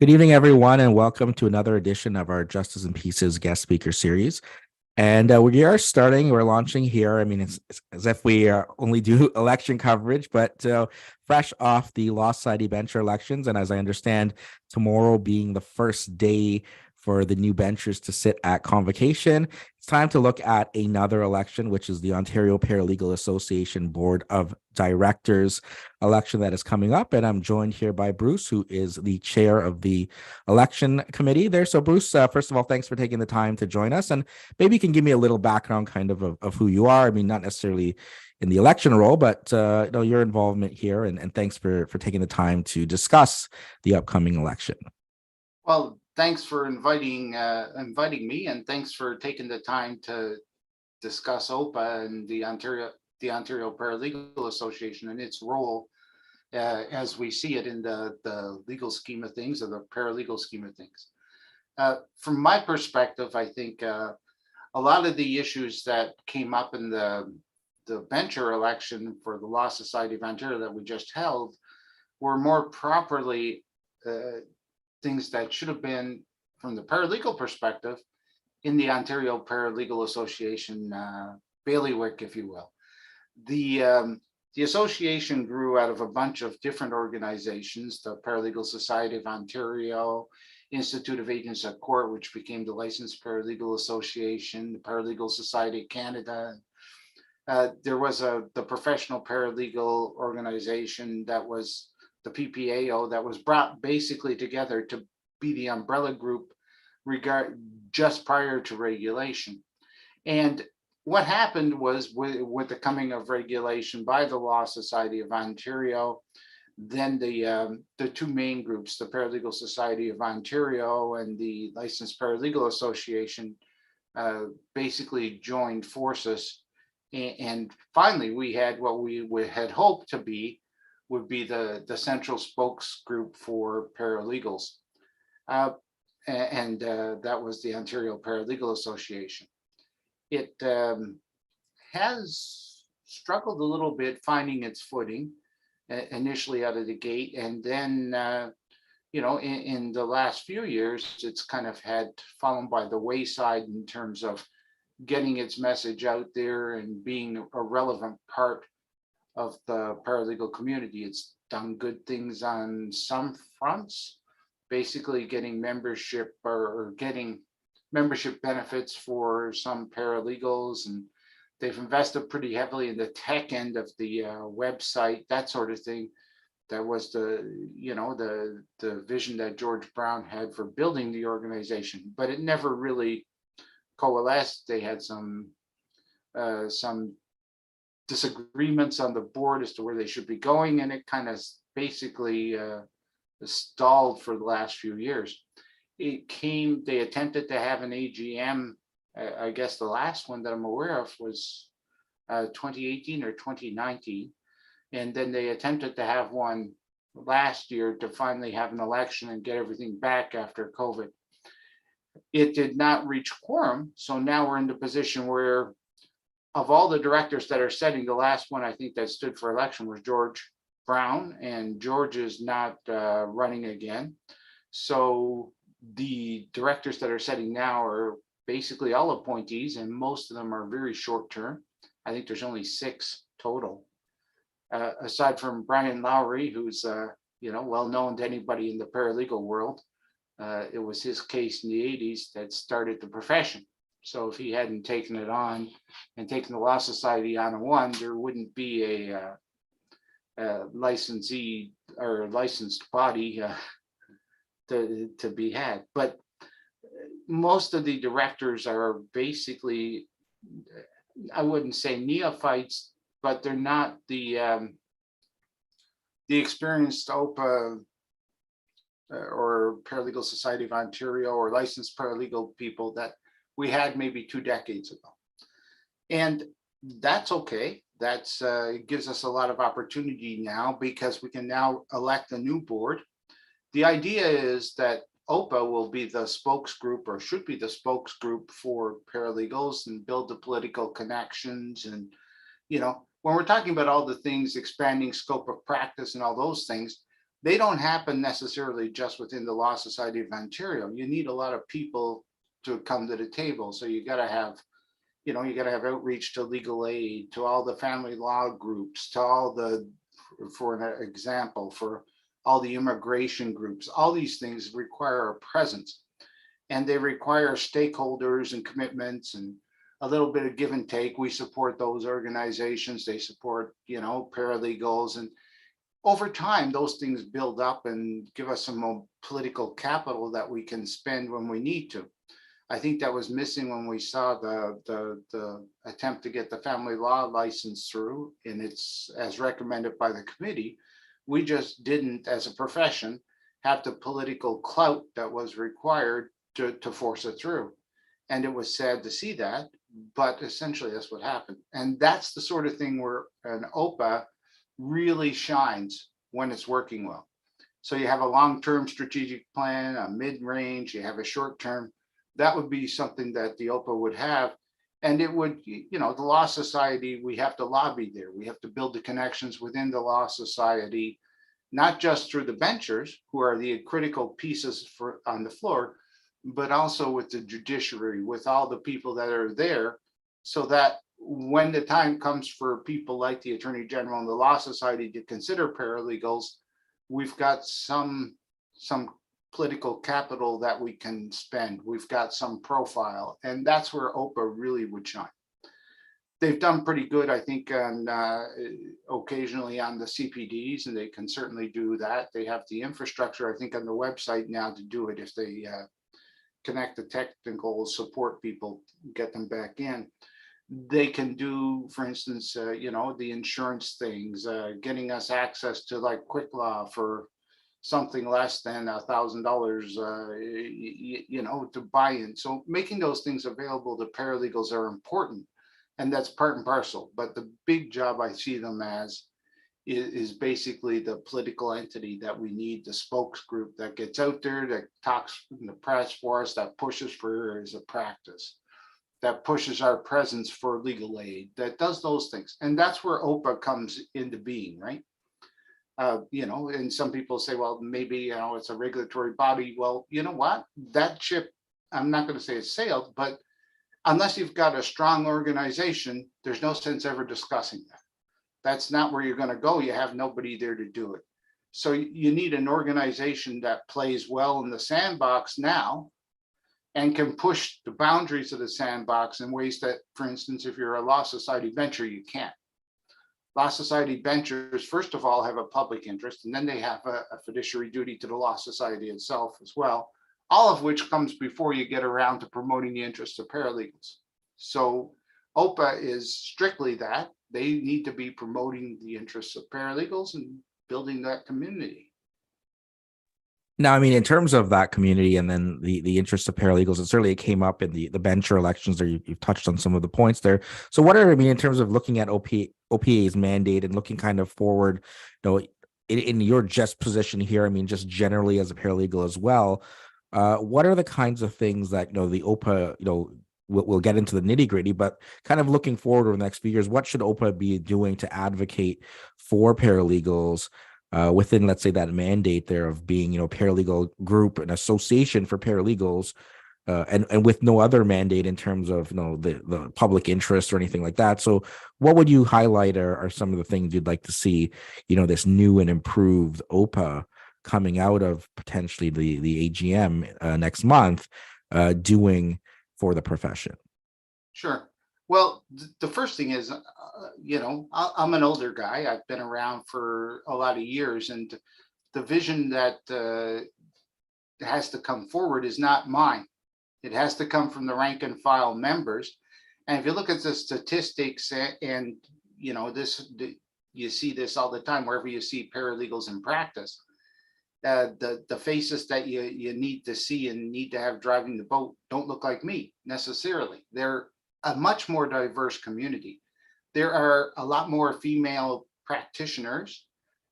Good evening, everyone, and welcome to another edition of our Justice and Pieces guest speaker series. And we are starting, we're launching here. I mean, it's as if we only do election coverage, but fresh off the Law Society bencher elections. And as I understand, tomorrow being the first day for the new benchers to sit at convocation, it's time to look at another election, which is the Ontario Paralegal Association Board of Directors election that is coming up. And I'm joined here by Bruce, who is the chair of the election committee there. So, Bruce, first of all, thanks for taking the time to join us. And maybe you can give me a little background kind of who you are. I mean, not necessarily in the election role, but your involvement here. And thanks for taking the time to discuss the upcoming election. Well, thanks for inviting me, and thanks for taking the time to discuss OPA and the Ontario Paralegal Association and its role as we see it in the legal scheme of things, or the paralegal scheme of things. From my perspective, I think a lot of the issues that came up in the bencher election for the Law Society of Ontario that we just held were more properly things that should have been, from the paralegal perspective, in the Ontario Paralegal Association bailiwick, if you will. The association grew out of a bunch of different organizations: the Paralegal Society of Ontario, Institute of Agents at Court, which became the Licensed Paralegal Association, the Paralegal Society of Canada. There was the Professional Paralegal Organization, that was the PPAO, that was brought basically together to be the umbrella group just prior to regulation. And what happened was, with the coming of regulation by the Law Society of Ontario, then the two main groups, the Paralegal Society of Ontario and the Licensed Paralegal Association, basically joined forces. And finally, we had what we had hoped to be would be the central spokes group for paralegals. And that was the Ontario Paralegal Association. It has struggled a little bit finding its footing initially out of the gate. And then, in the last few years, it's kind of had fallen by the wayside in terms of getting its message out there and being a relevant part of the paralegal community. It's done good things on some fronts, basically getting membership or getting membership benefits for some paralegals, and they've invested pretty heavily in the tech end of the website, that sort of thing. That was the vision that George Brown had for building the organization, but it never really coalesced. They had some disagreements on the board as to where they should be going, and it kind of basically stalled for the last few years. They attempted to have an AGM. I guess the last one that I'm aware of was 2018 or 2019. And then they attempted to have one last year to finally have an election and get everything back after COVID. It did not reach quorum. So now we're in the position where, of all the directors that are setting, the last one I think that stood for election was George Brown, and George is not running again. So the directors that are setting now are basically all appointees, and most of them are very short term. I think there's only 6 total, aside from Brian Lowry, who's well known to anybody in the paralegal world. It was his case in the 80s that started the profession. So if he hadn't taken it on and taken the Law Society on one, there wouldn't be a licensee or licensed body to be had. But most of the directors are basically, I wouldn't say neophytes, but they're not the experienced OPA or Paralegal Society of Ontario or licensed paralegal people that we had maybe 2 decades ago. And that's okay. That's it gives us a lot of opportunity now, because we can now elect a new board. The idea is that OPA will be the spokes group, or should be the spokes group, for paralegals and build the political connections. And, when we're talking about all the things, expanding scope of practice and all those things, they don't happen necessarily just within the Law Society of Ontario. You need a lot of people to come to the table. So you got to have, you got to have outreach to legal aid, to all the family law groups, to all the, for an example, for all the immigration groups. All these things require a presence, and they require stakeholders and commitments and a little bit of give and take. We support those organizations. They support, paralegals, and over time, those things build up and give us some more political capital that we can spend when we need to. I think that was missing when we saw the attempt to get the family law license through, and it's as recommended by the committee. We just didn't, as a profession, have the political clout that was required to force it through. And it was sad to see that, but essentially that's what happened. And that's the sort of thing where an OPA really shines when it's working well. So you have a long-term strategic plan, a mid-range, you have a short-term. That would be something that the OPA would have. And it would, the Law Society, we have to lobby there. We have to build the connections within the Law Society, not just through the benchers, who are the critical pieces on the floor, but also with the judiciary, with all the people that are there, so that when the time comes for people like the Attorney General and the Law Society to consider paralegals, we've got some political capital that we can spend. We've got some profile, and that's where OPA really would shine. They've done pretty good, I think, on occasionally on the CPDs, and they can certainly do that. They have the infrastructure, I think, on the website now to do it if they connect the technical support people, get them back in. They can do, for instance, the insurance things, getting us access to like Quick Law for something less than $1,000, to buy in. So making those things available to paralegals are important, and that's part and parcel. But the big job I see them as is basically the political entity that we need, the spokes group that gets out there, that talks in the press for us, that pushes for areas of practice, that pushes our presence for legal aid, that does those things. And that's where OPA comes into being, right? And some people say, well, maybe, it's a regulatory body. Well, you know what? That ship, I'm not going to say it's sailed, but unless you've got a strong organization, there's no sense ever discussing that. That's not where you're going to go. You have nobody there to do it. So you need an organization that plays well in the sandbox now and can push the boundaries of the sandbox in ways that, for instance, if you're a Law Society venture, you can't. Law Society ventures, first of all, have a public interest, and then they have a fiduciary duty to the Law Society itself as well, all of which comes before you get around to promoting the interests of paralegals. So OPA is strictly that. They need to be promoting the interests of paralegals and building that community. Now, I mean, in terms of that community and then the interests of paralegals, it certainly came up in the bencher elections there. You've touched on some of the points there. So what are, in terms of looking at OPA's mandate and looking kind of forward, in your just position here, just generally as a paralegal as well, what are the kinds of things that, the OPA, we'll get into the nitty gritty, but kind of looking forward over the next few years, what should OPA be doing to advocate for paralegals within, let's say, that mandate there of being, paralegal group, an association for paralegals, and with no other mandate in terms of, the public interest or anything like that. So what would you highlight are some of the things you'd like to see, this new and improved OPA coming out of potentially the AGM next month doing for the profession? Sure. Well, the first thing is, I'm an older guy. I've been around for a lot of years, and the vision that has to come forward is not mine. It has to come from the rank and file members. And if you look at the statistics, and you see this all the time wherever you see paralegals in practice. The faces that you need to see and need to have driving the boat don't look like me necessarily. They're a much more diverse community. There are a lot more female practitioners,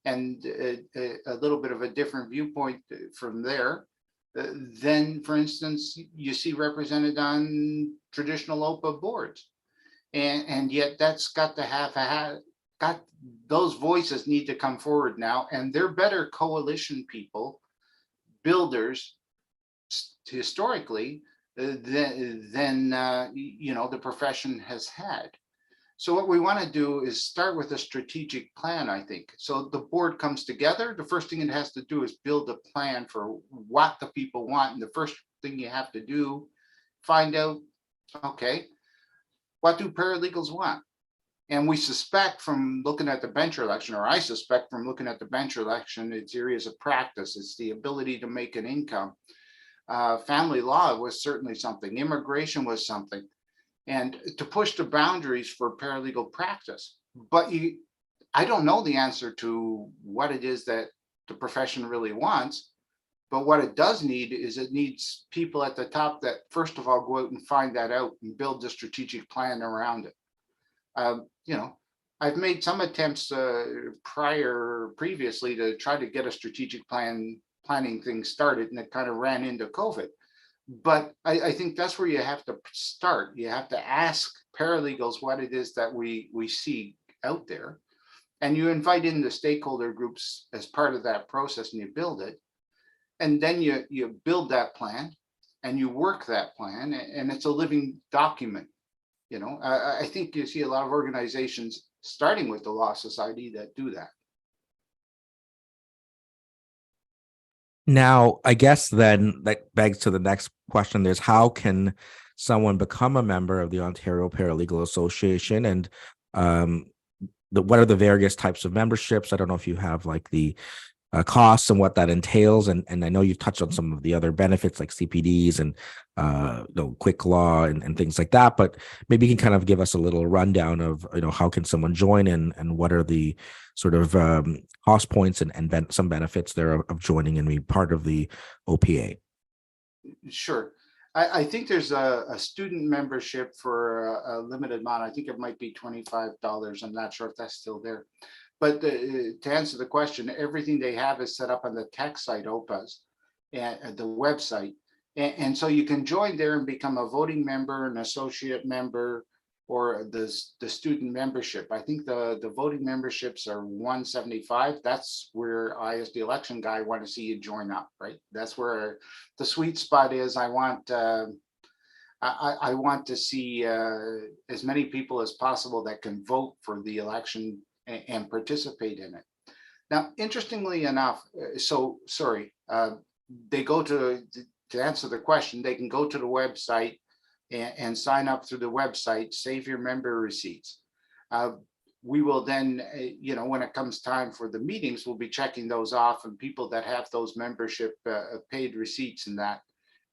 and a little bit of a different viewpoint from there than, for instance, you see represented on traditional OPA boards. And yet that's got to those voices need to come forward now, and they're better coalition people, builders historically than the profession has had. So what we want to do is start with a strategic plan, I think. So the board comes together. The first thing it has to do is build a plan for what the people want. And the first thing you have to do, find out, okay, what do paralegals want? And we suspect from looking at the bench election, or I suspect from looking at the bench election, it's areas of practice. It's the ability to make an income. Family law was certainly something. Immigration was something. And to push the boundaries for paralegal practice. But I don't know the answer to what it is that the profession really wants. But what it does need is it needs people at the top that, first of all, go out and find that out and build the strategic plan around it. I've made some attempts previously to try to get a strategic planning thing started, and it kind of ran into COVID. But I think that's where you have to start. You have to ask paralegals what it is that we see out there. And you invite in the stakeholder groups as part of that process, and you build it. And then you build that plan and you work that plan, and it's a living document. I think you see a lot of organizations, starting with the Law Society, that do that. Now, I guess then that begs to the next question. There's how can someone become a member of the Ontario Paralegal Association, and what are the various types of memberships? I don't know if you have like the costs and what that entails, and I know you've touched on some of the other benefits like CPDs and quick law and things like that, but maybe you can kind of give us a little rundown of how can someone join, and what are the sort of cost points and some benefits there of joining and being part of the OPA. Sure. I think there's a student membership for a limited amount. I think it might be $25. I'm not sure if that's still there. But to answer the question, everything they have is set up on the tech site, OPA's, and the website. And so you can join there and become a voting member, an associate member, or the student membership. I think the voting memberships are $175. That's where I, as the election guy, want to see you join up, right? That's where the sweet spot is. I want to see as many people as possible that can vote for the election and participate in it. Now, interestingly enough, they go to answer the question, they can go to the website and sign up through the website, save your member receipts. We will then, when it comes time for the meetings, we'll be checking those off, and people that have those membership paid receipts and that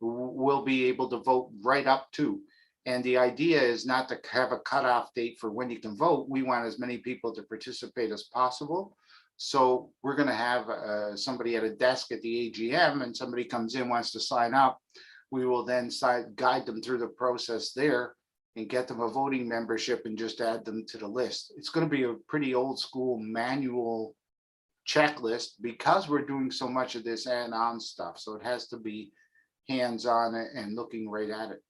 will be able to vote right up to. And the idea is not to have a cutoff date for when you can vote. We want as many people to participate as possible. So we're going to have somebody at a desk at the AGM, and somebody comes in, wants to sign up. We will then guide them through the process there and get them a voting membership and just add them to the list. It's going to be a pretty old school manual checklist because we're doing so much of this add-on stuff. So it has to be hands-on and looking right at it.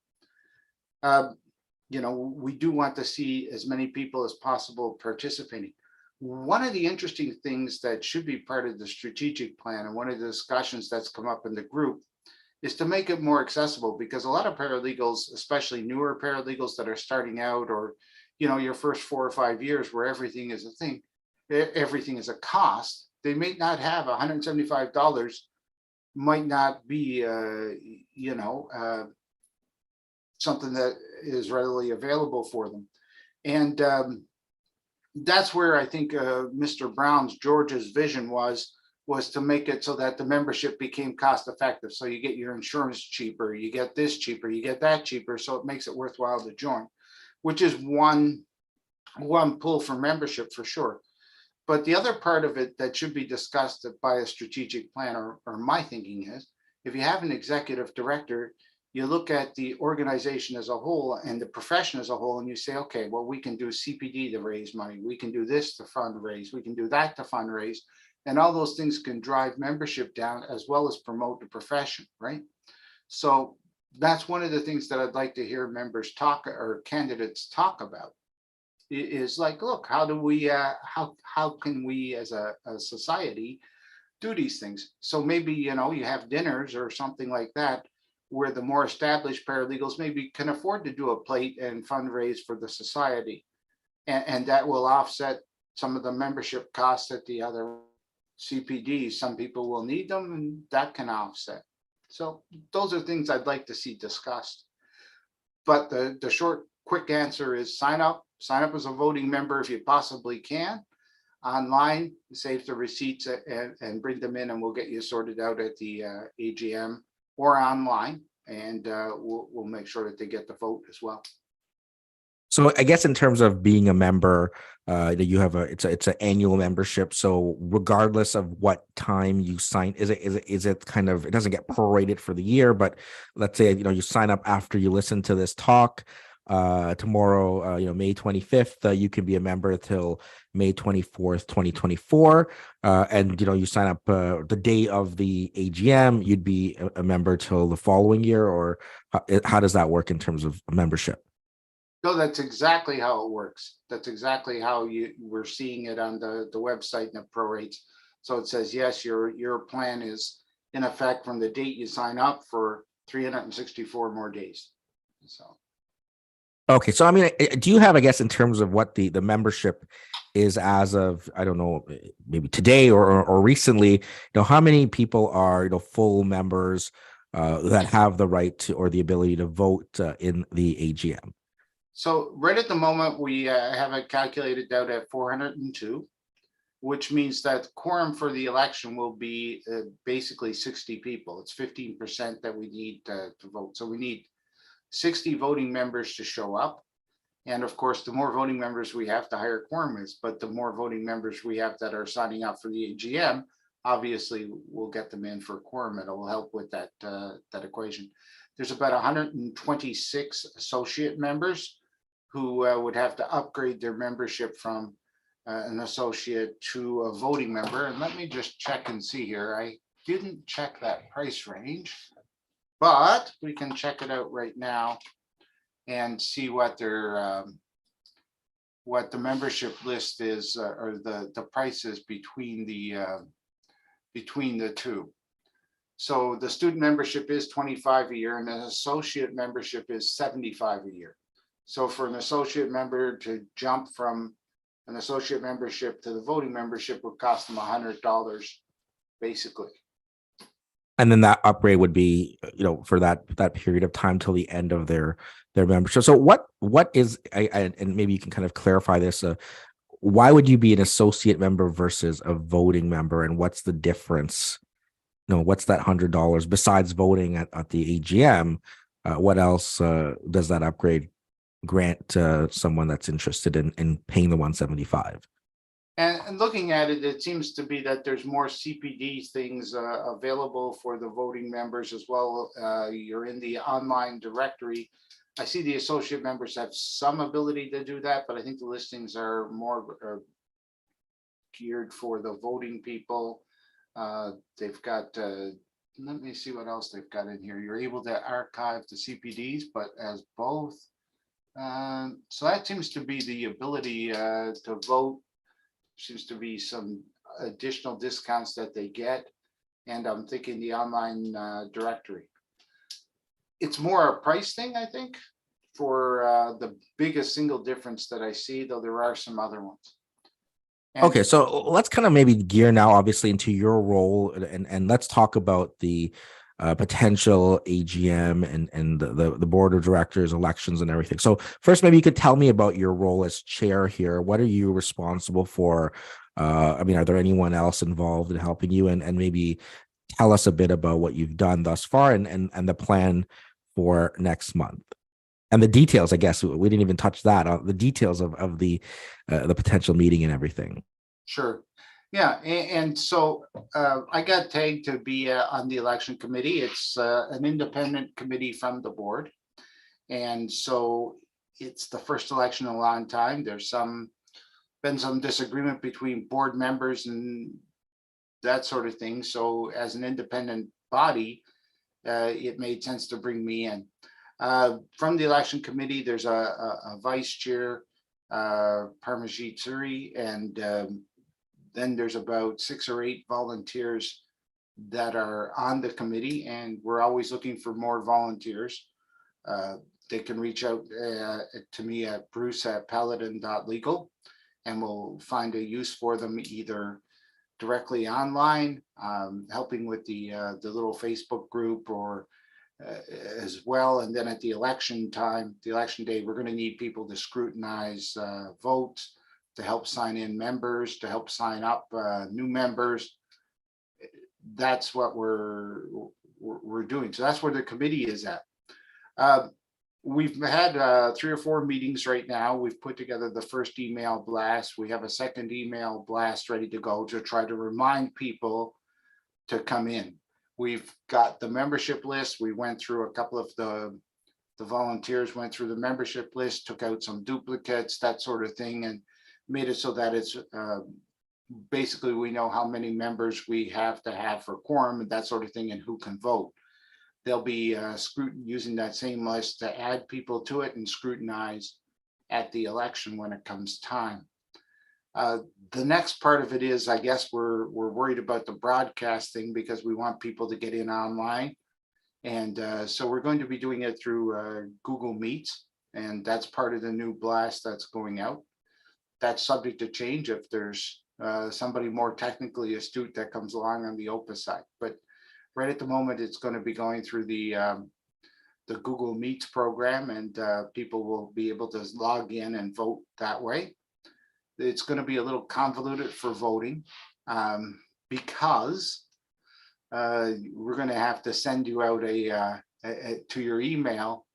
We do want to see as many people as possible participating. One of the interesting things that should be part of the strategic plan, and one of the discussions that's come up in the group, is to make it more accessible, because a lot of paralegals, especially newer paralegals that are starting out, or your first 4 or 5 years where everything is a thing, everything is a cost, they may not have $175, might not be something that is readily available for them. And that's where I think Mr. George's vision was to make it so that the membership became cost effective. So you get your insurance cheaper, you get this cheaper, you get that cheaper. So it makes it worthwhile to join, which is one pull for membership for sure. But the other part of it that should be discussed by a strategic plan, or my thinking is, if you have an executive director, you look at the organization as a whole and the profession as a whole, and you say, okay, well, we can do CPD to raise money. We can do this to fundraise. We can do that to fundraise. And all those things can drive membership down as well as promote the profession, right? So that's one of the things that I'd like to hear members talk, or candidates talk about. is like, look, how do we, how can we as a society do these things? So maybe, you have dinners or something like that, where the more established paralegals maybe can afford to do a plate and fundraise for the society. And that will offset some of the membership costs at the other CPDs. Some people will need them, and that can offset. So those are things I'd like to see discussed. But the short, quick answer is sign up as a voting member if you possibly can, online, save the receipts and bring them in, and we'll get you sorted out at the AGM or online, and we'll make sure that they get the vote as well. So I guess in terms of being a member, that you have it's an annual membership. So regardless of what time you sign, is it kind of, it doesn't get prorated for the year, but let's say, you sign up after you listen to this talk, tomorrow, May 25th, you can be a member till May 24th, 2024. And, you sign up, the day of the AGM, you'd be a member till the following year, or how does that work in terms of membership? No, that's exactly how it works. That's exactly how we're seeing it on the website and the prorates. So it says, yes, your plan is in effect from the date you sign up for 364 more days. So. Okay, so I mean, do you have, I guess, in terms of what the membership is as of, I don't know, maybe today or recently, how many people are, full members that have the right to or the ability to vote in the AGM? So right at the moment, we have it calculated out at 402, which means that quorum for the election will be basically 60 people. It's 15% that we need to vote. So we need 60 voting members to show up. And of course, the more voting members we have, the higher quorum is. But the more voting members we have that are signing up for the AGM, obviously we'll get them in for a quorum. It will help with that equation. There's about 126 associate members who would have to upgrade their membership from an associate to a voting member. And let me just check and see here. I didn't check that price range, but we can check it out right now and see what their what the membership list is, or the prices between the two. So the student membership is 25 a year, and an associate membership is 75 a year. So for an associate member to jump from an associate membership to the voting membership would cost them $100, basically. And then that upgrade would be, for that period of time till the end of their membership. So what is, and maybe you can kind of clarify this, why would you be an associate member versus a voting member, and what's the difference? What's that $100 besides voting at the AGM? What else does that upgrade grant someone that's interested in paying the 175? And looking at it, it seems to be that there's more CPD things available for the voting members as well. You're in the online directory. I see the associate members have some ability to do that, but I think the listings are more geared for the voting people. They've got, let me see what else they've got in here. You're able to archive the CPDs, but as both. So that seems to be the ability to vote. Seems to be some additional discounts that they get. And I'm thinking the online directory. It's more a price thing, I think, for the biggest single difference that I see, though there are some other ones. And okay, so let's kind of maybe gear now, obviously, into your role, and let's talk about the potential AGM and the board of directors, elections, and everything. So first, maybe you could tell me about your role as chair here. What are you responsible for? I mean, are there anyone else involved in helping you? And maybe tell us a bit about what you've done thus far and the plan for next month. And the details, I guess we didn't even touch that, the details of the potential meeting and everything. sure. Yeah, and so I got tagged to be on the election committee. It's an independent committee from the board. And so it's the first election in a long time. There's been some disagreement between board members and that sort of thing. So as an independent body, it made sense to bring me in. From the election committee, there's a vice chair, Parmesan, and then there's about 6 or 8 volunteers that are on the committee, and we're always looking for more volunteers. They can reach out to me at bruce@paladin.legal, and we'll find a use for them either directly online, helping with the little Facebook group, or as well. And then at the election time, the election day, we're going to need people to scrutinize votes, to help sign in members, to help sign up new members. That's what we're doing. So that's where the committee is at. We've had 3 or 4 meetings right now. We've put together the first email blast. We have a second email blast ready to go to try to remind people to come in. We've got the membership list. We went through a couple of the volunteers went through the membership list, took out some duplicates, that sort of thing, and made it so that it's basically we know how many members we have to have for quorum and that sort of thing, and who can vote. They'll be using that same list to add people to it and scrutinize at the election when it comes time. The next part of it is, I guess we're worried about the broadcasting because we want people to get in online. And so we're going to be doing it through Google Meets, and that's part of the new blast that's going out. That's subject to change if there's somebody more technically astute that comes along on the OPA side. But right at the moment, it's going to be going through the Google Meets program, and people will be able to log in and vote that way. It's going to be a little convoluted for voting because we're going to have to send you out to your email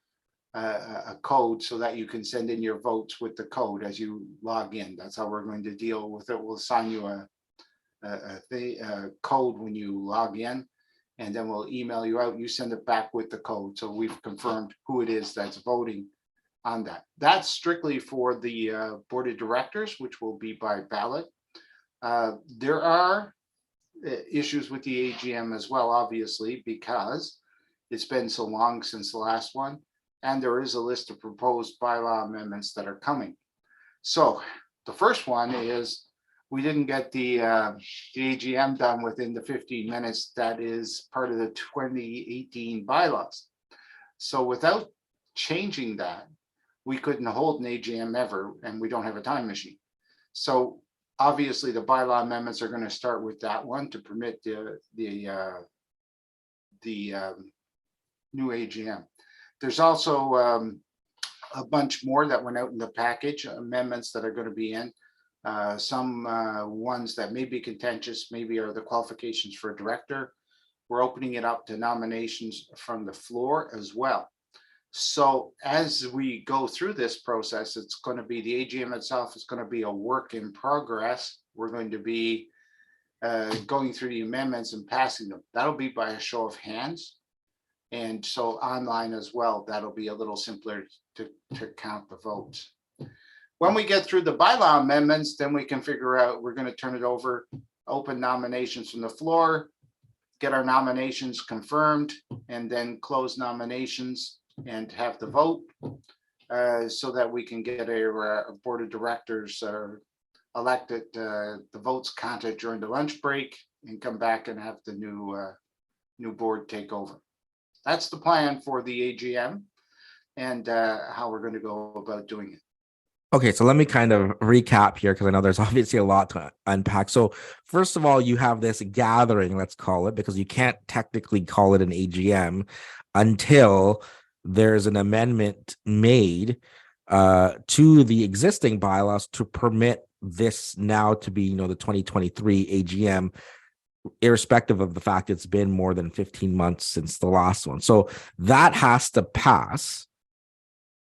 a code so that you can send in your votes with the code as you log in. That's how we're going to deal with it. We'll assign you a code when you log in, and then we'll email you out. You send it back with the code. So we've confirmed who it is that's voting on that. That's strictly for the board of directors, which will be by ballot. There are issues with the AGM as well, obviously, because it's been so long since the last one, and there is a list of proposed bylaw amendments that are coming. So the first one is we didn't get the AGM done within the 15 minutes. That is part of the 2018 bylaws. So without changing that, we couldn't hold an AGM ever, and we don't have a time machine. So obviously the bylaw amendments are going to start with that one to permit the new AGM. There's also a bunch more that went out in the package, amendments that are going to be in. Some ones that may be contentious, maybe are the qualifications for a director. We're opening it up to nominations from the floor as well. So as we go through this process, it's going to be the AGM itself is going to be a work in progress. We're going to be going through the amendments and passing them. That'll be by a show of hands. And so online as well, that'll be a little simpler to count the votes. When we get through the bylaw amendments, then we can figure out, we're going to turn it over, open nominations from the floor, get our nominations confirmed, and then close nominations and have the vote so that we can get a board of directors elected, the votes counted during the lunch break, and come back and have the new board take over. That's the plan for the AGM and how we're going to go about doing it. Okay, so let me kind of recap here because I know there's obviously a lot to unpack. So first of all, you have this gathering, let's call it, because you can't technically call it an AGM until there's an amendment made to the existing bylaws to permit this now to be, the 2023 AGM, irrespective of the fact it's been more than 15 months since the last one. So that has to pass,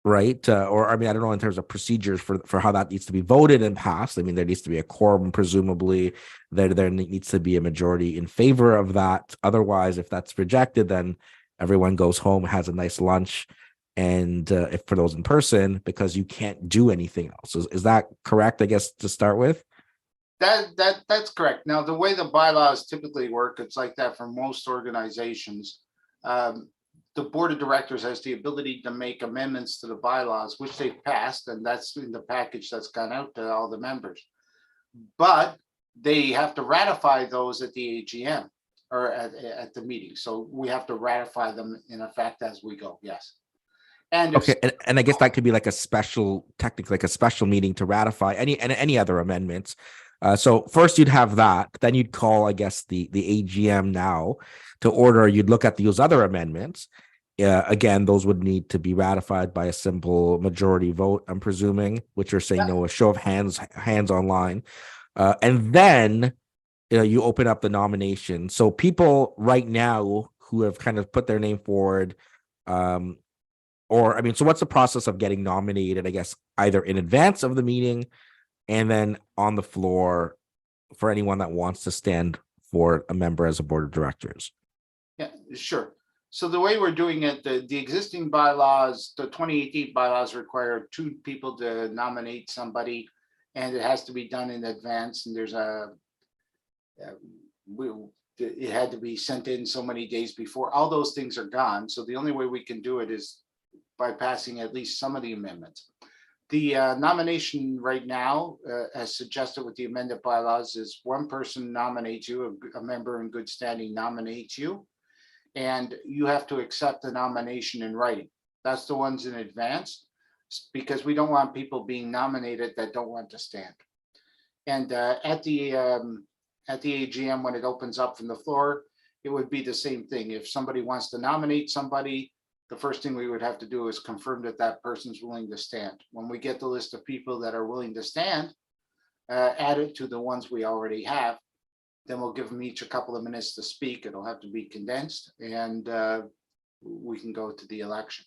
right? Or I don't know in terms of procedures for how that needs to be voted and passed. There needs to be a quorum, presumably. There needs to be a majority in favor of that. Otherwise, if that's rejected, then everyone goes home, has a nice lunch, and if for those in person, because you can't do anything else. Is that correct, I guess, to start with? That's correct. Now, the way the bylaws typically work, it's like that for most organizations. the board of directors has the ability to make amendments to the bylaws, which they've passed, and that's in the package that's gone out to all the members. But they have to ratify those at the AGM or at the meeting. So we have to ratify them in effect as we go. Yes. And Okay, and I guess that could be like a special, technically like a special meeting to ratify any other amendments. So first you'd have that, then you'd call, I guess, the AGM now to order. You'd look at those other amendments. Again, those would need to be ratified by a simple majority vote, I'm presuming, which you're saying, no, a show of hands online. And then you open up the nomination. So people right now who have kind of put their name forward, or I mean, so what's the process of getting nominated, I guess, either in advance of the meeting and then on the floor for anyone that wants to stand for a member as a board of directors? Yeah, sure. So the way we're doing it, the existing bylaws, the 2018 bylaws require 2 people to nominate somebody, and it has to be done in advance. And there's it had to be sent in so many days before. All those things are gone. So the only way we can do it is by passing at least some of the amendments. The nomination right now, as suggested with the amended bylaws, is one person nominates you, a member in good standing nominates you, and you have to accept the nomination in writing. That's the ones in advance, because we don't want people being nominated that don't want to stand. And at the AGM, when it opens up from the floor, it would be the same thing. If somebody wants to nominate somebody, the first thing we would have to do is confirm that that person's willing to stand. When we get the list of people that are willing to stand, add it to the ones we already have, then we'll give them each a couple of minutes to speak. It'll have to be condensed, and we can go to the election.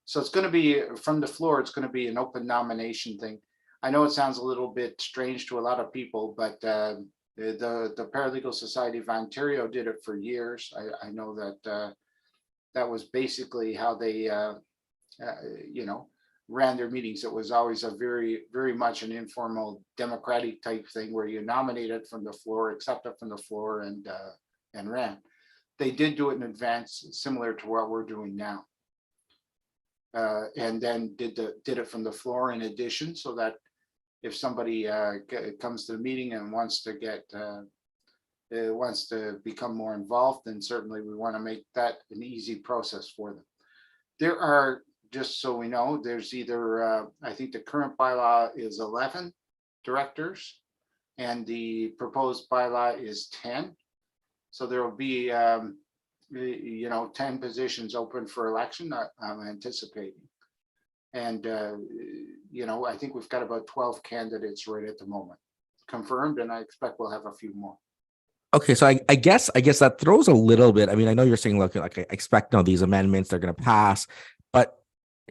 So it's going to be from the floor. It's going to be an open nomination thing. I know it sounds a little bit strange to a lot of people, but the Paralegal Society of Ontario did it for years. I know that that was basically how they, ran their meetings. It was always a very, very much an informal democratic type thing where you nominated from the floor, accepted from the floor, and ran. They did do it in advance, similar to what we're doing now. And then did it from the floor in addition, so that if somebody comes to the meeting and wants to become more involved, then certainly we want to make that an easy process for them. There are, just so we know, there's either, I think the current bylaw is 11 directors and the proposed bylaw is 10. So there will be, 10 positions open for election, I'm anticipating. And, I think we've got about 12 candidates right at the moment confirmed, and I expect we'll have a few more. Okay, so I guess that throws a little bit. I mean, I know you're saying, look, like I expect these amendments, they're going to pass, but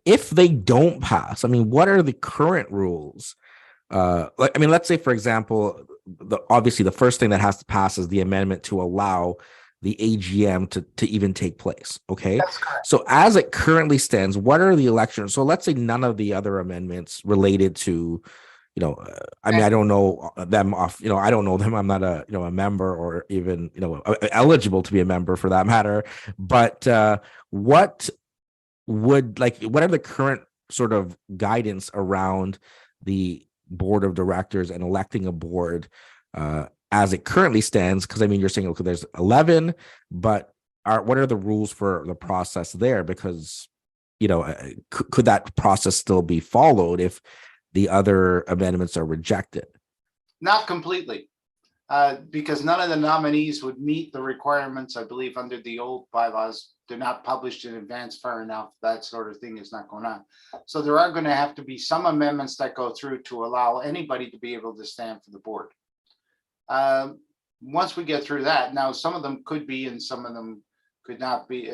if they don't pass, I mean, what are the current rules? Let's say, for example, obviously the first thing that has to pass is the amendment to allow the AGM to even take place. Okay, That's correct. So as it currently stands, what are the elections? So let's say none of the other amendments related to, I don't know them off, I don't know them. I'm not a member or even, eligible to be a member for that matter. But what are the current sort of guidance around the board of directors and electing a board as it currently stands? Because I mean, you're saying, okay, there's 11, but what are the rules for the process there? Because, could that process still be followed if the other amendments are rejected? Not completely, because none of the nominees would meet the requirements, I believe, under the old bylaws. They're not published in advance far enough. That sort of thing is not going on. So there are going to have to be some amendments that go through to allow anybody to be able to stand for the board. Once we get through that, now some of them could be and some of them could not be,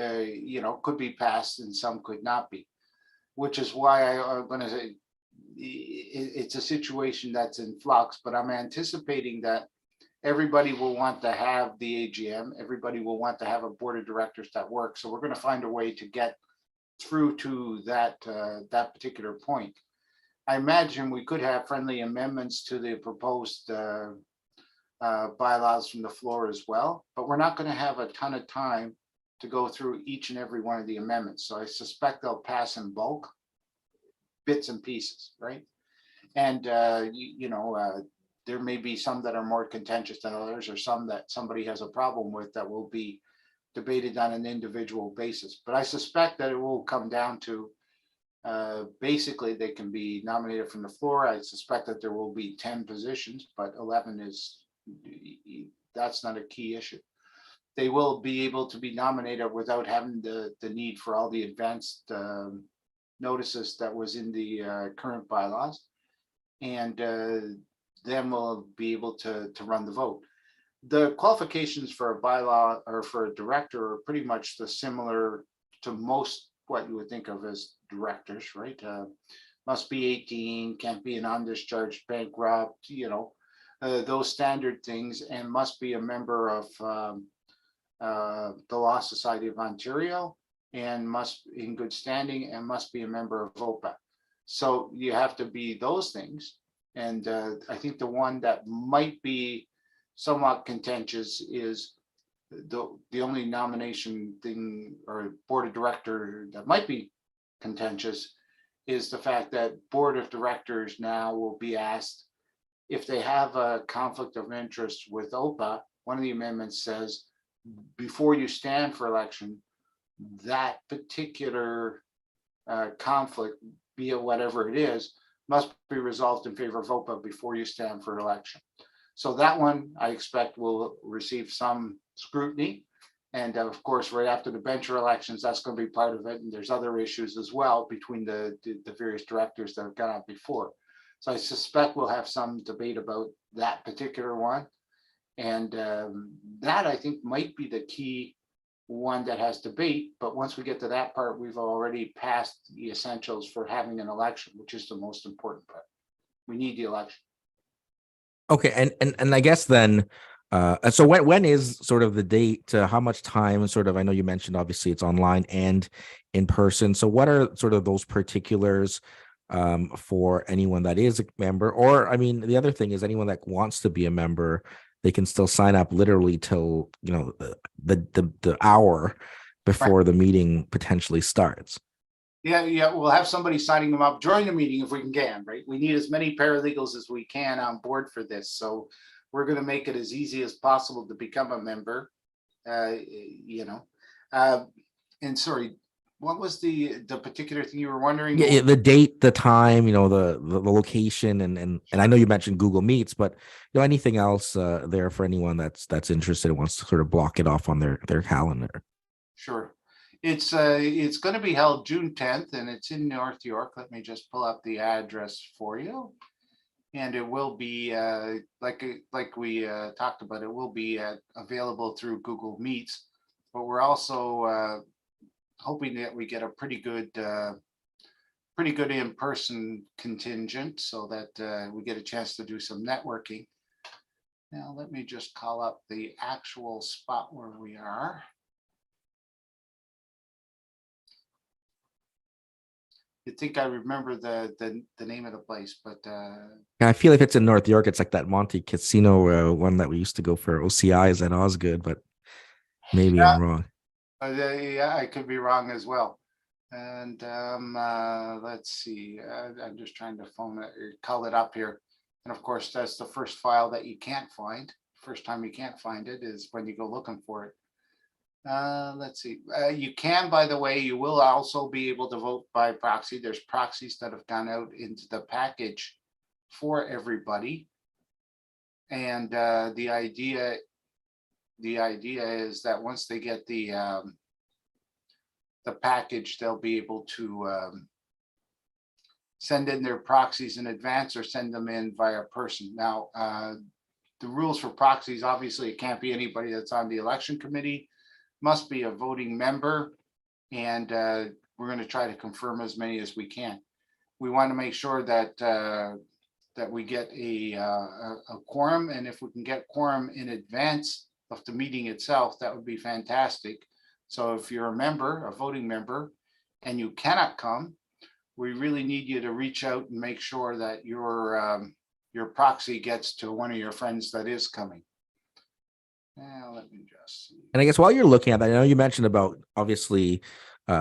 could be passed and some could not be, which is why I'm going to say it's a situation that's in flux, but I'm anticipating that everybody will want to have the AGM. Everybody will want to have a board of directors that works. So we're going to find a way to get through to that particular point. I imagine we could have friendly amendments to the proposed bylaws from the floor as well, but we're not going to have a ton of time to go through each and every one of the amendments. So I suspect they'll pass in bulk, bits and pieces, right? And, there may be some that are more contentious than others, or some that somebody has a problem with that will be debated on an individual basis. But I suspect that it will come down to, basically, they can be nominated from the floor. I suspect that there will be 10 positions, but 11 that's not a key issue. They will be able to be nominated without having the need for all the advanced notices that was in the current bylaws. And then we'll be able to run the vote. The qualifications for a bylaw or for a director are pretty much the similar to most what you would think of as directors, right? Must be 18, can't be an undischarged bankrupt, those standard things, and must be a member of the Law Society of Ontario, and must in good standing, and must be a member of OPA. So you have to be those things. And I think the one that might be somewhat contentious is the only nomination thing or board of director that might be contentious is the fact that board of directors now will be asked if they have a conflict of interest with OPA. One of the amendments says, before you stand for election, that particular conflict, be it whatever it is, must be resolved in favor of OPA before you stand for election. So that one, I expect, will receive some scrutiny. And of course, right after the bencher elections, that's going to be part of it. And there's other issues as well between the various directors that have gone out before. So I suspect we'll have some debate about that particular one. And that, I think, might be the key one that has debate. But once we get to that part, we've already passed the essentials for having an election, which is the most important part. We need the election. Okay, and I guess then, so when is sort of the date? How much time? Sort of, I know you mentioned obviously it's online and in person. So what are sort of those particulars for anyone that is a member? Or I mean, the other thing is anyone that wants to be a member, they can still sign up literally till the hour before the meeting potentially starts. Yeah, we'll have somebody signing them up during the meeting if we can, right? We need as many paralegals as we can on board for this. So we're going to make it as easy as possible to become a member. And sorry, what was the particular thing you were wondering? Yeah, the date, the time, the location, and I know you mentioned Google Meets, but anything else there for anyone that's interested and wants to sort of block it off on their calendar. Sure. It's going to be held June 10th, and it's in North York. Let me just pull up the address for you. And it will be like we talked about. It will be available through Google Meets, but we're also hoping that we get a pretty good in-person contingent, so that we get a chance to do some networking. Now let me just call up the actual spot where we are. I think I remember the name of the place, but I feel if it's in North York, it's like that Monte Casino one that we used to go for OCIs at Osgood, but maybe I'm wrong. Yeah, I could be wrong as well. And let's see. I'm just trying to call it up here. And of course, that's the first file that you can't find. First time you can't find it is when you go looking for it. Let's see. You can, by the way, you will also be able to vote by proxy. There's proxies that have gone out into the package for everybody. And the idea is that once they get the package, they'll be able to send in their proxies in advance or send them in via person. Now, the rules for proxies, obviously, it can't be anybody that's on the election committee, must be a voting member, and we're going to try to confirm as many as we can. We want to make sure that that we get a quorum, and if we can get quorum in advance of the meeting itself, that would be fantastic. So if you're a member, a voting member, and you cannot come, we really need you to reach out and make sure that your proxy gets to one of your friends that is coming. Let me just see. And I guess while you're looking at that, I know you mentioned about obviously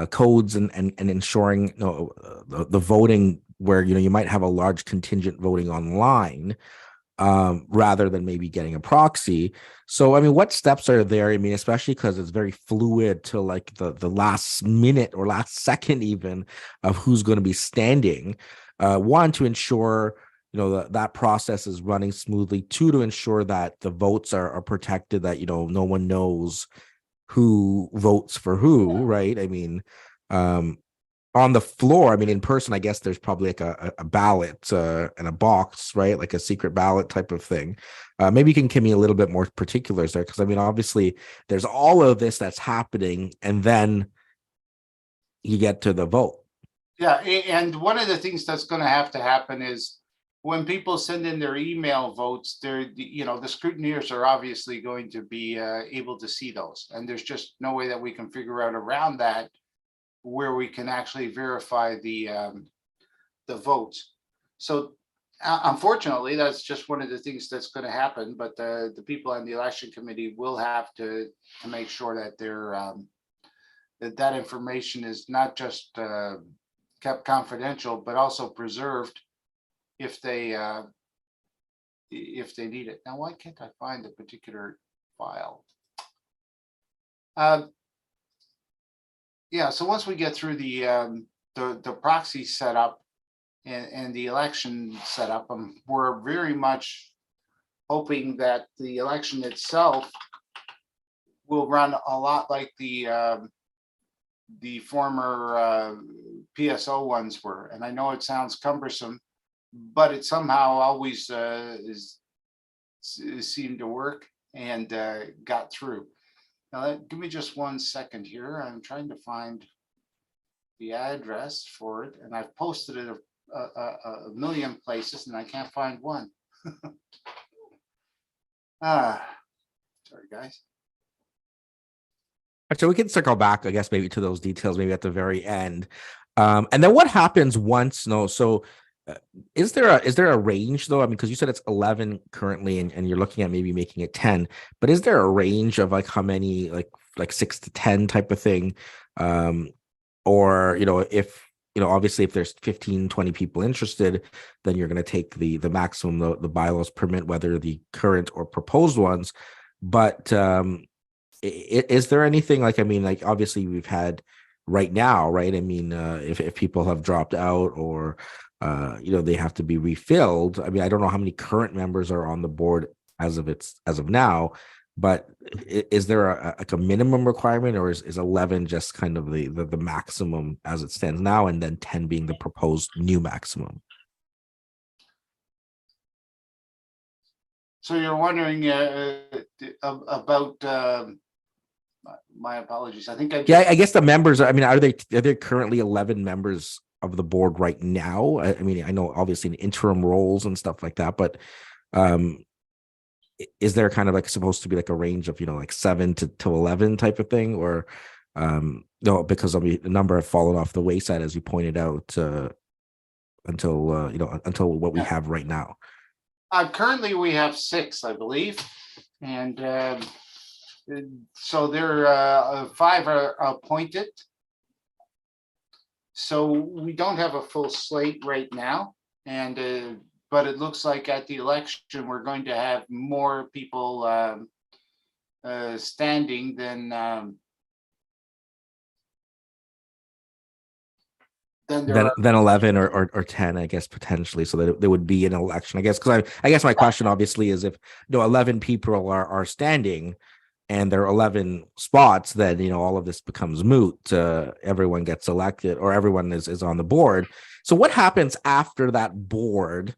codes and ensuring the voting where you might have a large contingent voting online rather than maybe getting a proxy. So I mean, what steps are there? I mean, especially because it's very fluid to like the last minute or last second even of who's going to be standing. One, to ensure that process is running smoothly. Two, to ensure that the votes are protected, that no one knows who votes for who, right? I mean, on the floor, I mean, in person, I guess there's probably like a ballot and a box, right? Like a secret ballot type of thing. Maybe you can give me a little bit more particulars there, because I mean, obviously, there's all of this that's happening, and then you get to the vote. Yeah, and one of the things that's going to have to happen is when people send in their email votes, the scrutineers are obviously going to be able to see those, and there's just no way that we can figure out around that where we can actually verify the votes. So unfortunately, that's just one of the things that's going to happen. But the people on the election committee will have to make sure that that information is not just kept confidential, but also preserved if they need it. Now, why can't I find a particular file? Yeah, so once we get through the proxy setup and the election setup, we're very much hoping that the election itself will run a lot like the former PSO ones were. And I know it sounds cumbersome, but it somehow always seemed to work and got through. Now, give me just 1 second here. I'm trying to find the address for it, and I've posted it a million places, and I can't find one. Sorry, guys. So we can circle back, I guess, maybe to those details, maybe at the very end. And then what happens once? No, so is there a range though? I mean, because you said it's 11 currently, and you're looking at maybe making it 10. But is there a range of like how many, like 6 to 10 type of thing? Or if obviously if there's 15, 20 people interested, then you're going to take the maximum the bylaws permit, whether the current or proposed ones. But is there anything like, I mean, like obviously we've had right now, right? I mean, if people have dropped out or they have to be refilled. I mean, I don't know how many current members are on the board as of now, but is there like a minimum requirement, or is 11 just kind of the maximum as it stands now, and then 10 being the proposed new maximum? So you're wondering about my apologies. I think I guess the members. I mean, are there currently 11 members of the board right now? I mean, I know obviously in interim roles and stuff like that, but is there kind of like supposed to be like a range of like 7 to 11 type of thing, or no? Because I mean, the number have fallen off the wayside, as you pointed out, until what we have right now. Currently, we have 6, I believe, and so there 5 are appointed. So we don't have a full slate right now, and but it looks like at the election we're going to have more people standing than 11 or 10, I guess, potentially, so that there would be an election, I guess. Because I guess my question obviously is, if 11 people are standing and there are 11 spots, then all of this becomes moot. Everyone gets elected, or everyone is on the board. So what happens after that board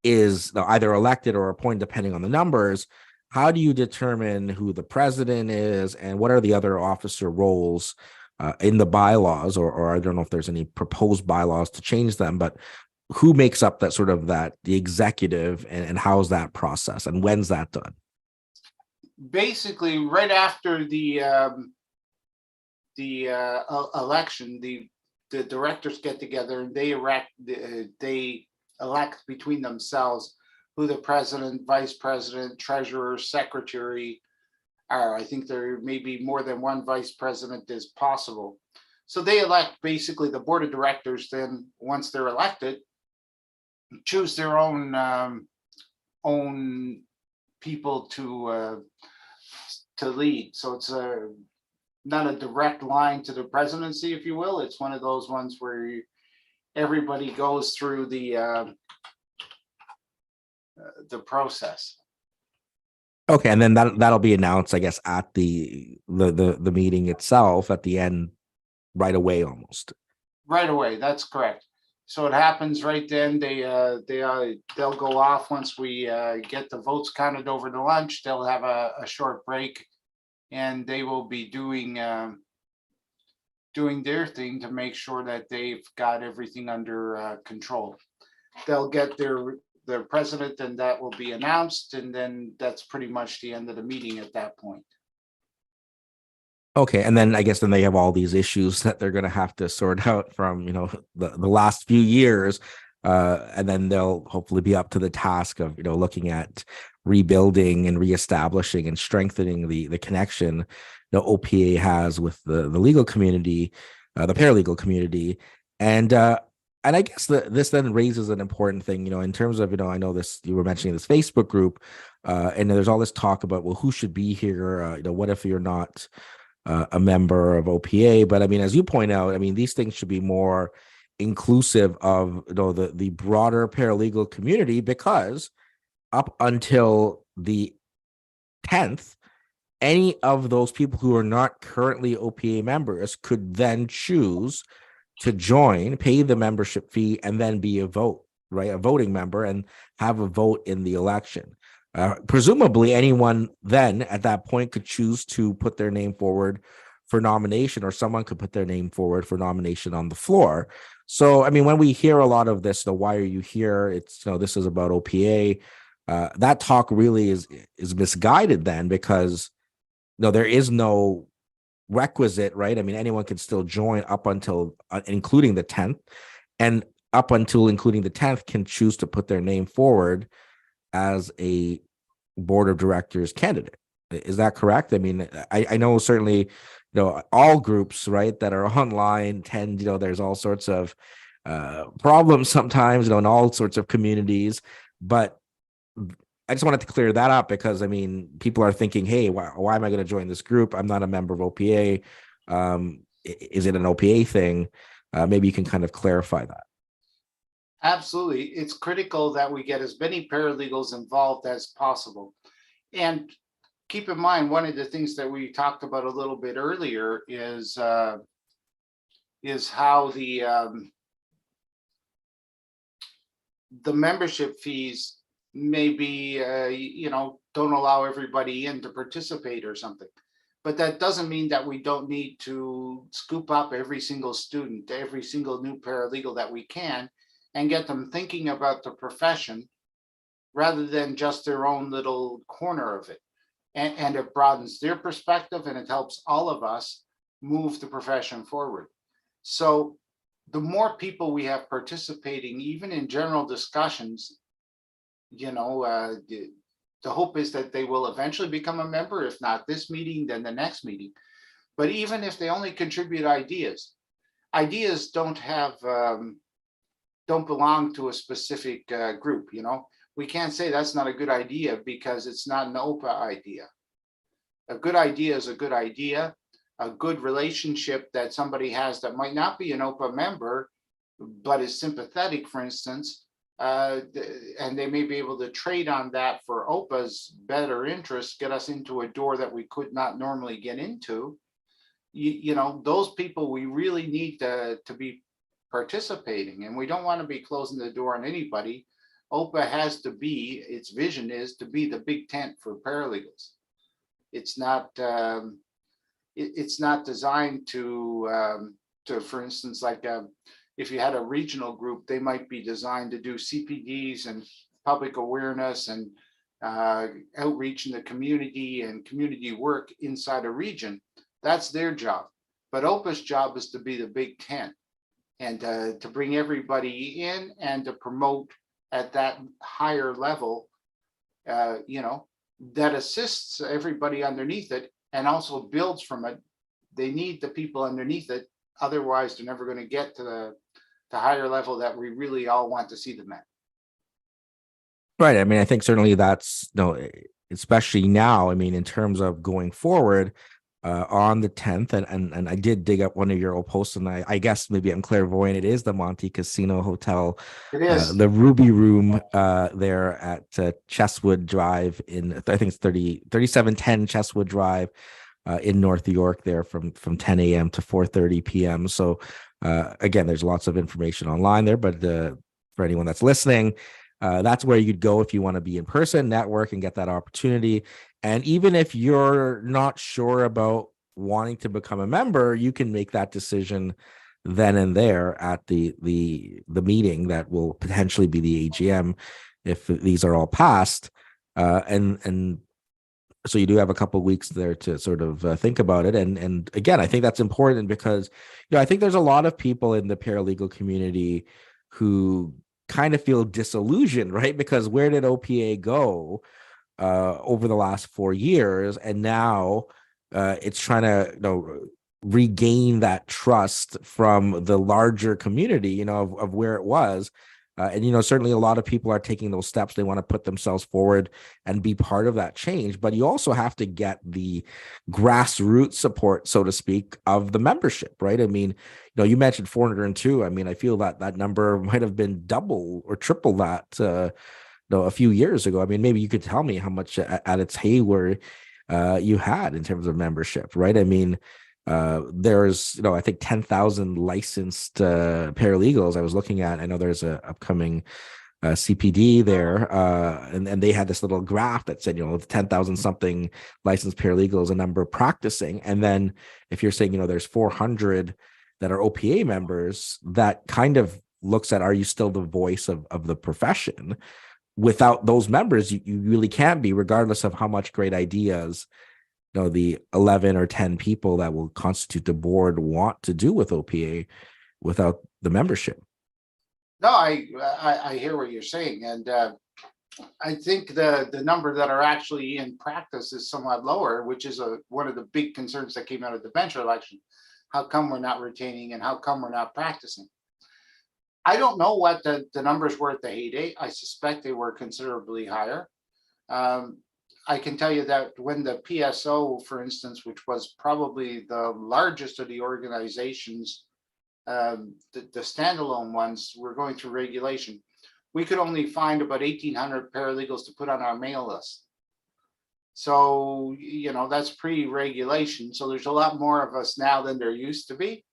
is either elected or appointed, depending on the numbers? How do you determine who the president is, and what are the other officer roles in the bylaws, or I don't know if there's any proposed bylaws to change them, but who makes up that sort of the executive, and how's that process, and when's that done? Basically right after the election, the directors get together and they elect between themselves who the president, vice president, treasurer, secretary are. I think there may be more than one vice president as possible. So they elect basically the board of directors. Then once they're elected, choose their own people to lead. So it's not a direct line to the presidency, if you will. It's one of those ones where everybody goes through the process. Okay, and then that'll be announced, I guess, at the meeting itself at the end, right away, almost. Right away, that's correct. So it happens right then. They'll go off once we get the votes counted over the lunch. They'll have a short break, and they will be doing their thing to make sure that they've got everything under control. They'll get their president, and that will be announced, and then that's pretty much the end of the meeting at that point. Okay, and then I guess then they have all these issues that they're going to have to sort out from the last few years, and then they'll hopefully be up to the task of looking at rebuilding and reestablishing and strengthening the connection the OPA has with the legal community, the paralegal community, and I guess this then raises an important thing, in terms of I know this, you were mentioning this Facebook group, and there's all this talk about, well, who should be here? What if you're not a member of OPA? But I mean, as you point out, I mean, these things should be more inclusive of the broader paralegal community, because up until the 10th, any of those people who are not currently OPA members could then choose to join, pay the membership fee, and then be a voting member and have a vote in the election. Presumably anyone then at that point could choose to put their name forward for nomination, or someone could put their name forward for nomination on the floor. So, I mean, when we hear a lot of this, why are you here? It's, this is about OPA. That talk really is misguided then, because there is no requisite, right? I mean, anyone can still join up until including the 10th, and up until including the 10th can choose to put their name forward as a board of directors candidate. Is that correct? I mean, I know certainly, all groups, right, that are online tend, there's all sorts of problems sometimes, in all sorts of communities. But I just wanted to clear that up, because I mean, people are thinking, hey, why am I going to join this group? I'm not a member of OPA. Is it an OPA thing? Maybe you can kind of clarify that. Absolutely. It's critical that we get as many paralegals involved as possible. And keep in mind, one of the things that we talked about a little bit earlier is how the membership fees maybe don't allow everybody in to participate or something. But that doesn't mean that we don't need to scoop up every single student, every single new paralegal that we can, and get them thinking about the profession rather than just their own little corner of it. And it broadens their perspective, and it helps all of us move the profession forward. So the more people we have participating, even in general discussions, the hope is that they will eventually become a member. If not this meeting, then the next meeting. But even if they only contribute ideas don't belong to a specific group. We can't say that's not a good idea because it's not an OPA idea. A good idea is a good idea. A good relationship that somebody has that might not be an OPA member, but is sympathetic, for instance, and they may be able to trade on that for OPA's better interests, get us into a door that we could not normally get into. Those people we really need to be participating, and we don't want to be closing the door on anybody. OPA has to be, its vision is to be the big tent for paralegals. It's not designed to, for instance, like if you had a regional group, they might be designed to do CPDs and public awareness and outreach in the community and community work inside a region. That's their job. But OPA's job is to be the big tent and to bring everybody in and to promote at that higher level, that assists everybody underneath it and also builds from it. They need the people underneath it. Otherwise, they're never going to get to the higher level that we really all want to see them at. Right. I mean, I think certainly that's especially now. I mean, in terms of going forward on the 10th, and I did dig up one of your old posts, and I guess maybe I'm clairvoyant. It is the Monte Casino Hotel, It is. the Ruby Room there at Chesswood Drive I think it's 3710 Chesswood Drive in North York there from 10 a.m. to 4:30 p.m. So again, there's lots of information online there, but for anyone that's listening, that's where you'd go if you want to be in person, network, and get that opportunity. And even if you're not sure about wanting to become a member, you can make that decision then and there at the meeting that will potentially be the AGM if these are all passed. And so you do have a couple of weeks there to sort of think about it. And again, I think that's important because I think there's a lot of people in the paralegal community who kind of feel disillusioned, right? Because where did OPA go over the last 4 years? And now it's trying to regain that trust from the larger community, of where it was. And certainly a lot of people are taking those steps. They want to put themselves forward and be part of that change. But you also have to get the grassroots support, so to speak, of the membership, right? I mean, you mentioned 402. I mean, I feel that number might have been double or triple that a few years ago. I mean, maybe you could tell me how much at its heyday you had in terms of membership, right? I mean, there's I think 10,000 licensed paralegals I was looking at. I know there's a upcoming CPD there, and they had this little graph that said 10,000 something licensed paralegals, a number practicing. And then if you're saying there's 400 that are OPA members, that kind of looks at, are you still the voice of the profession? Without those members, you really can't be, regardless of how much great ideas the 11 or 10 people that will constitute the board want to do with OPA without the membership. No, I hear what you're saying. And I think the number that are actually in practice is somewhat lower, which is one of the big concerns that came out of the bench election. How come we're not retaining and how come we're not practicing? I don't know what the numbers were at the heyday. I suspect they were considerably higher. I can tell you that when the PSO, for instance, which was probably the largest of the organizations, the standalone ones, were going through regulation, we could only find about 1,800 paralegals to put on our mail list. So, that's pre-regulation. So there's a lot more of us now than there used to be,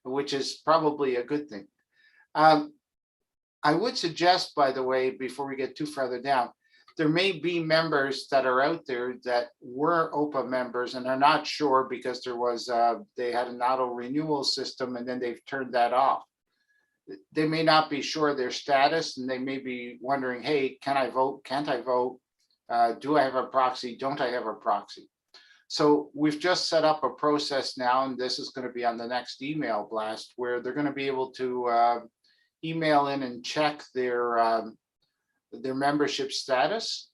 which is probably a good thing. I would suggest, by the way, before we get too further down, there may be members that are out there that were OPA members and are not sure because they had an auto renewal system and then they've turned that off. They may not be sure their status and they may be wondering, hey, can I vote? Can't I vote? Do I have a proxy? Don't I have a proxy? So we've just set up a process now, and this is going to be on the next email blast, where they're going to be able to email in and check their membership status,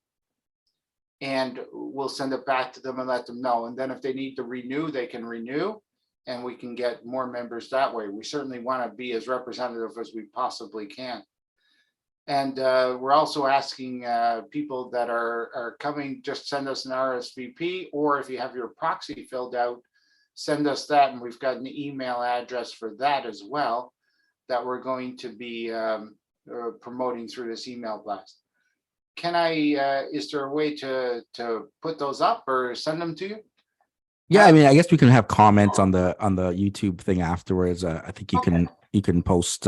and we'll send it back to them and let them know. And then if they need to renew, they can renew, and we can get more members that way. We certainly want to be as representative as we possibly can. And we're also asking people that are coming, just send us an RSVP, or if you have your proxy filled out, send us that. And we've got an email address for that as well, that we're going to be promoting through this email blast. Is there a way to put those up or send them to you? Yeah, I mean, I guess we can have comments on the YouTube thing afterwards. I think you can post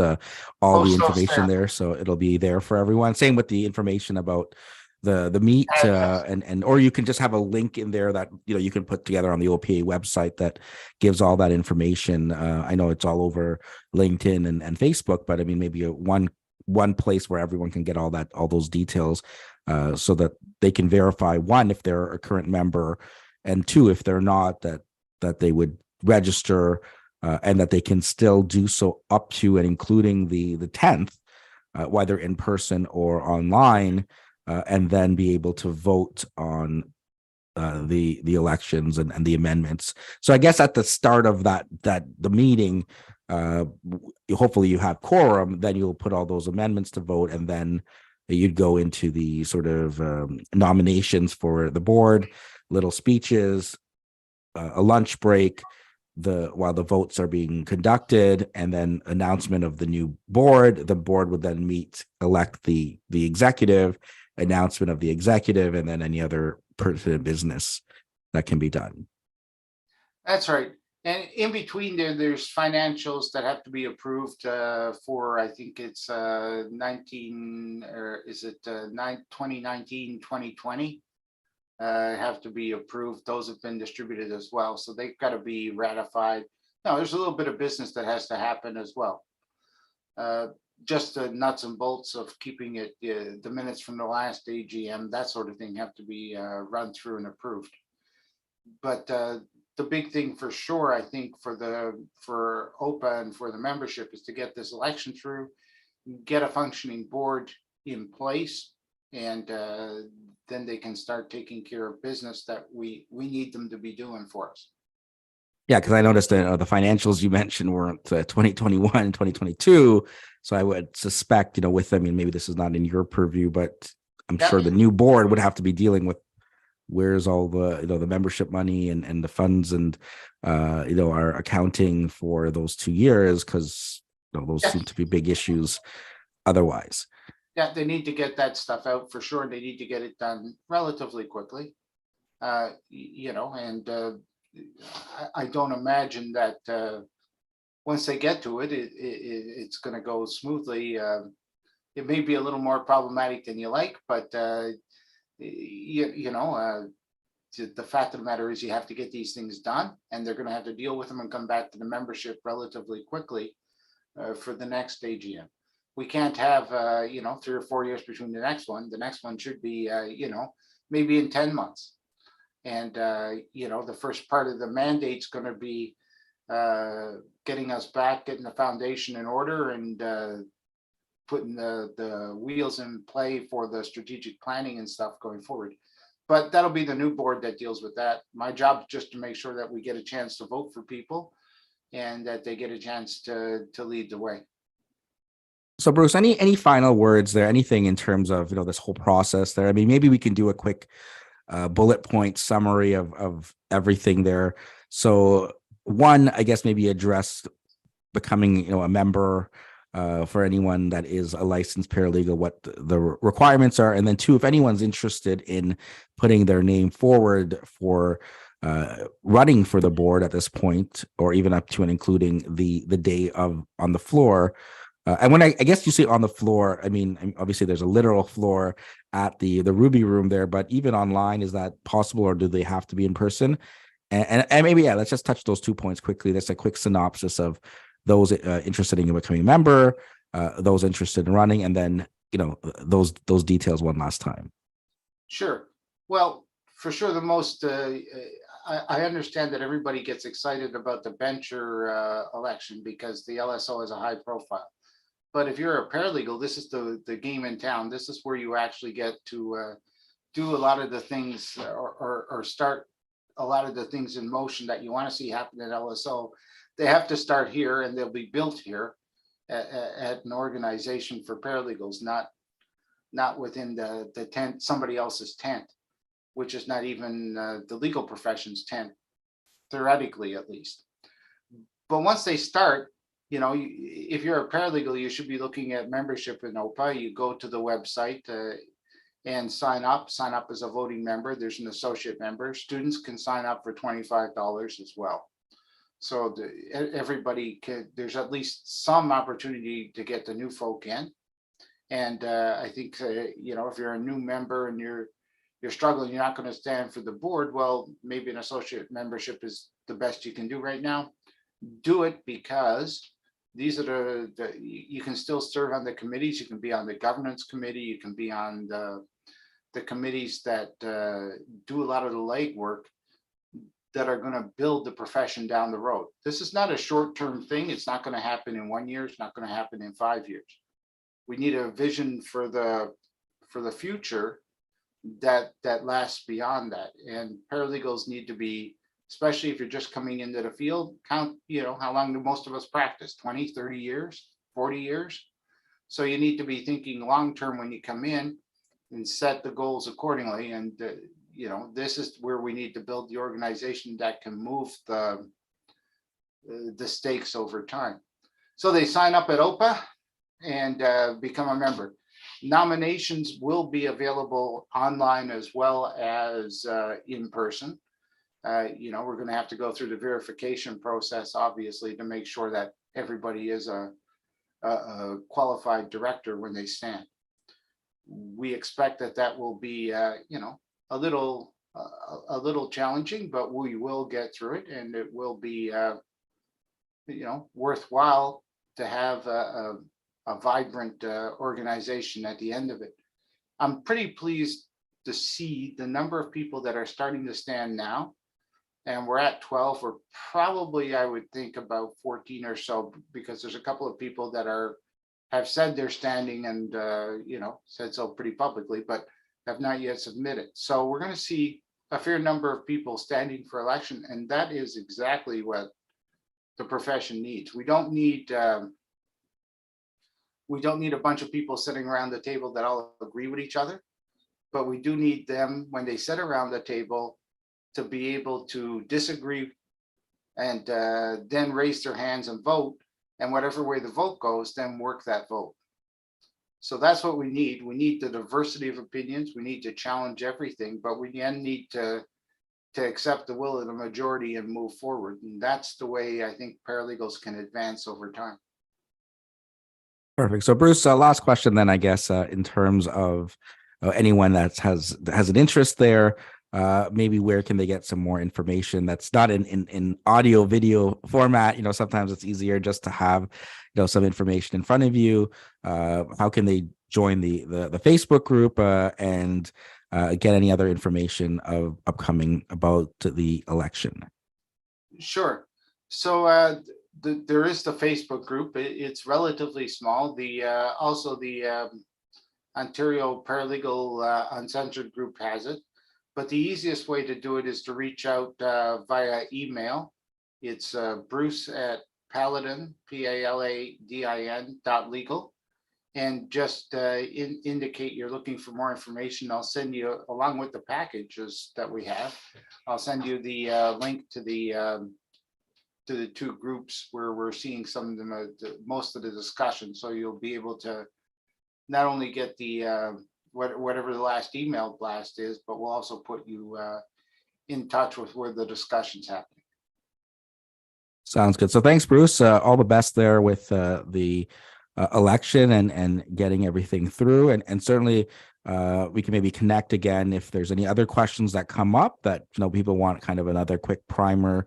all the information there, so it'll be there for everyone. Same with the information about the meet, and or you can just have a link in there that you can put together on the OPA website that gives all that information. I know it's all over LinkedIn and Facebook, but I mean maybe one place where everyone can get all those details, so that they can verify, one, if they're a current member, and two, if they're not, that they would register, and that they can still do so up to and including the 10th, whether in person or online, and then be able to vote on the elections and the amendments. So I guess at the start of the meeting, hopefully you have quorum, then you'll put all those amendments to vote, and then you'd go into the sort of nominations for the board, little speeches, a lunch break, while the votes are being conducted, and then announcement of the new board. The board would then elect the executive, announcement of the executive, and then any other pertinent business that can be done. That's right. And in between there's financials that have to be approved for, I think it's 19, or is it 2019, 2020? Have to be approved. Those have been distributed as well. So they've got to be ratified. No, there's a little bit of business that has to happen as well. Just the nuts and bolts of keeping it, the minutes from the last AGM, that sort of thing have to be run through and approved. But the big thing for sure, I think, for OPA and for the membership is to get this election through, get a functioning board in place, and then they can start taking care of business that we need them to be doing for us. Yeah, because I noticed that the financials you mentioned weren't 2021 and 2022. So I would suspect, with them, maybe this is not in your purview, but I'm sure the new board would have to be dealing with where's all the, the membership money and the funds and, are accounting for those 2 years, because those seem to be big issues otherwise. Yeah, they need to get that stuff out for sure. They need to get it done relatively quickly, and I don't imagine that once they get to it, it's going to go smoothly. It may be a little more problematic than you like, but the fact of the matter is you have to get these things done, and they're going to have to deal with them and come back to the membership relatively quickly for the next AGM. We can't have 3 or 4 years between the next one. The next one should be maybe in 10 months. And the first part of the mandate's going to be getting us back, getting the foundation in order, and putting the wheels in play for the strategic planning and stuff going forward. But that'll be the new board that deals with that. My job is just to make sure that we get a chance to vote for people and that they get a chance to lead the way. So Bruce, any final words there? Anything in terms of this whole process there? I mean, maybe we can do a quick bullet point summary of everything there. So one, I guess maybe address becoming a member for anyone that is a licensed paralegal, what the requirements are, and then two, if anyone's interested in putting their name forward for running for the board at this point, or even up to and including the day of on the floor. And when I guess you say on the floor, I mean, obviously there's a literal floor at the Ruby room there, but even online, is that possible, or do they have to be in person? And maybe, let's just touch those 2 points quickly. That's a quick synopsis of those interested in becoming a member, those interested in running, and then, those details one last time. Sure. Well, for sure, the most, I understand that everybody gets excited about the bencher election because the LSO has a high profile. But if you're a paralegal, this is the game in town. This is where you actually get to do a lot of the things or start a lot of the things in motion that you want to see happen at LSO. They have to start here, and they'll be built here at an organization for paralegals, not within the tent, somebody else's tent, which is not even the legal profession's tent, theoretically at least. But once they start, if you're a paralegal, you should be looking at membership in OPA. You go to the website and sign up as a voting member. There's an associate member. Students can sign up for $25 as well. So everybody there's at least some opportunity to get the new folk in. And I think, if you're a new member and you're struggling, you're not going to stand for the board, well, maybe an associate membership is the best you can do right now. Do it, because these are you can still serve on the committees. You can be on the governance committee. You can be on the committees that do a lot of the legwork that are going to build the profession down the road. This is not a short-term thing. It's not going to happen in 1 year. It's not going to happen in 5 years. we need a vision for the future that lasts beyond that. And paralegals need to be, especially if you're just coming into the field, count, how long do most of us practice? 20, 30 years, 40 years? So you need to be thinking long-term when you come in and set the goals accordingly. And, this is where we need to build the organization that can move the stakes over time. So they sign up at OPA and become a member. Nominations will be available online as well as in person. We're going to have to go through the verification process, obviously, to make sure that everybody is a qualified director when they stand. We expect that will be, a little challenging, but we will get through it, and it will be, worthwhile to have a vibrant organization at the end of it. I'm pretty pleased to see the number of people that are starting to stand now. And we're at 12. We're probably, I would think, about 14 or so, because there's a couple of people that have said they're standing and said so pretty publicly, but have not yet submitted. So we're going to see a fair number of people standing for election, and that is exactly what the profession needs. We don't need a bunch of people sitting around the table that all agree with each other, but we do need them, when they sit around the table, to be able to disagree and then raise their hands and vote, and whatever way the vote goes, then work that vote. So that's what we need. We need the diversity of opinions. We need to challenge everything, but we then need to accept the will of the majority and move forward. And that's the way I think paralegals can advance over time. Perfect. So Bruce, last question then, I guess, in terms of anyone that has an interest there, maybe where can they get some more information that's not in audio video format? Sometimes it's easier just to have some information in front of you. How can they join the Facebook group and get any other information of upcoming about the election? Sure. So there is the Facebook group. It's relatively small. Also the Ontario Paralegal Uncensored group has it. But the easiest way to do it is to reach out via email. It's Bruce at Paladin, PALADIN.legal. And just indicate you're looking for more information. I'll send you, along with the packages that we have, I'll send you the link to the two groups where we're seeing some of them, most of the discussion. So you'll be able to not only get the whatever the last email blast is, but we'll also put you in touch with where the discussion's happening. Sounds good. So thanks, Bruce. All the best there with the election and getting everything through. And certainly we can maybe connect again if there's any other questions that come up that people want kind of another quick primer,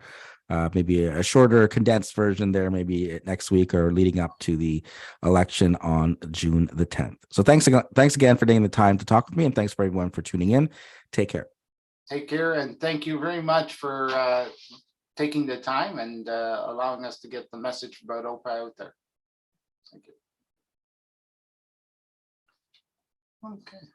maybe a shorter condensed version there, maybe next week or leading up to the election on June the 10th. So thanks again for taking the time to talk with me, and thanks for everyone for tuning in. Take care. Take care, and thank you very much for taking the time and allowing us to get the message about OPA out there. Thank you. Okay.